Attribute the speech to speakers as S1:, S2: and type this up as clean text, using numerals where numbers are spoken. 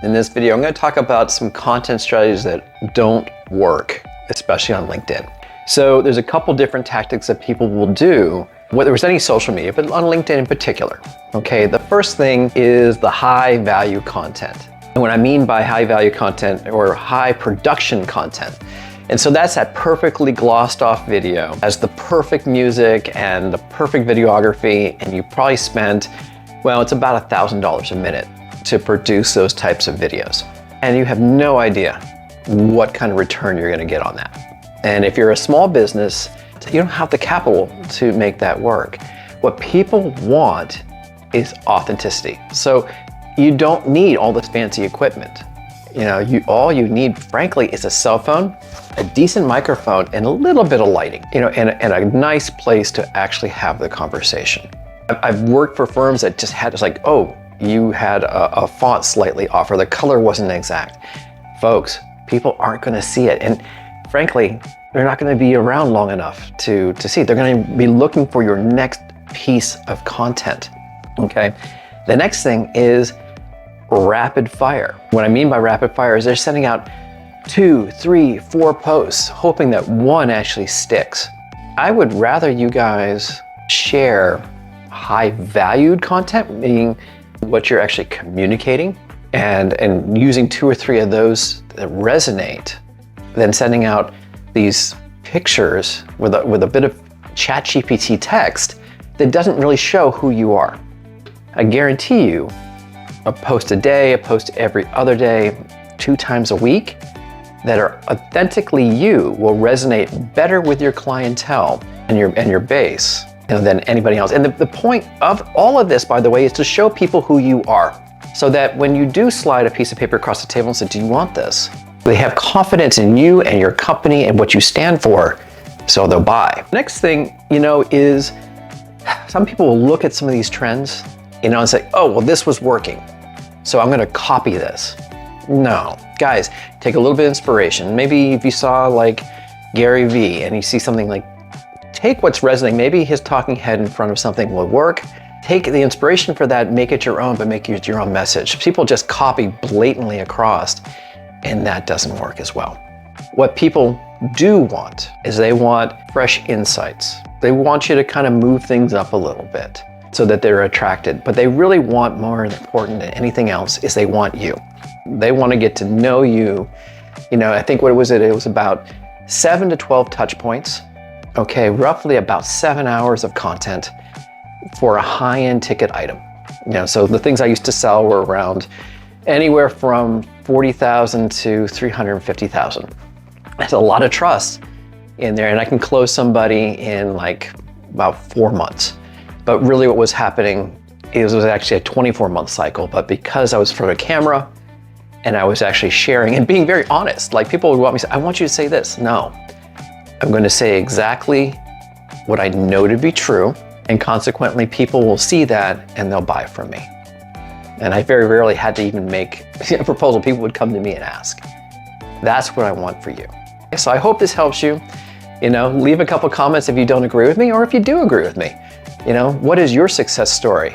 S1: In this video, I'm going to talk about some content strategies that don't work, especially on LinkedIn. So there's a couple different tactics that people will do, whether it's any social media, but on LinkedIn in particular. Okay, the first thing is the high value content. And what I mean by high value content or high production content. And so that's that perfectly glossed off video, has the perfect music and the perfect videography, and you probably spent, well, it's about $1,000 a minute to produce those types of videos. And you have no idea what kind of return you're gonna get on that. And if you're a small business, you don't have the capital to make that work. What people want is authenticity. So you don't need all this fancy equipment. You know, all you need, frankly, is a cell phone, a decent microphone, and a little bit of lighting, you know, and a nice place to actually have the conversation. I've worked for firms that just had, it's like, oh, you had a font slightly off or the color wasn't exact. Folks, people aren't gonna see it. And frankly, they're not gonna be around long enough to see it. They're gonna be looking for your next piece of content, okay? The next thing is rapid fire. What I mean by rapid fire is they're sending out 2, 3, 4 posts, hoping that one actually sticks. I would rather you guys share high valued content, meaning what you're actually communicating and using 2 or 3 of those that resonate, than sending out these pictures with a bit of ChatGPT text that doesn't really show who you are. I guarantee you, a post a day, a post every other day, 2 times a week that are authentically you will resonate better with your clientele and your base, you know, than anybody else. And the point of all of this, by the way, is to show people who you are, so that when you do slide a piece of paper across the table and say, do you want this? They have confidence in you and your company and what you stand for, so they'll buy. Next thing, you know, is some people will look at some of these trends, you know, and say, oh, well, this was working, so I'm gonna copy this. No, guys, take a little bit of inspiration. Maybe if you saw like Gary Vee and you see something like, take what's resonating, maybe his talking head in front of something will work. Take the inspiration for that, make it your own, but make it your own message. People just copy blatantly across, and that doesn't work as well. What people do want is they want fresh insights. They want you to kind of move things up a little bit so that they're attracted, but they really want, more important than anything else, is they want you. They want to get to know you. You know, I think what was it? It was about 7 to 12 touch points. Okay, roughly about 7 hours of content for a high-end ticket item. You know, so the things I used to sell were around anywhere from 40,000 to 350,000. That's a lot of trust in there, and I can close somebody in like about 4 months. But really what was happening is it was actually a 24-month cycle, but because I was in front of a camera and I was actually sharing and being very honest, like people would want me to say, I want you to say this. No. I'm going to say exactly what I know to be true, and consequently people will see that and they'll buy from me. And I very rarely had to even make a proposal. People would come to me and ask. That's what I want for you. So I hope this helps you. You know, leave a couple comments if you don't agree with me, or if you do agree with me. You know, what is your success story?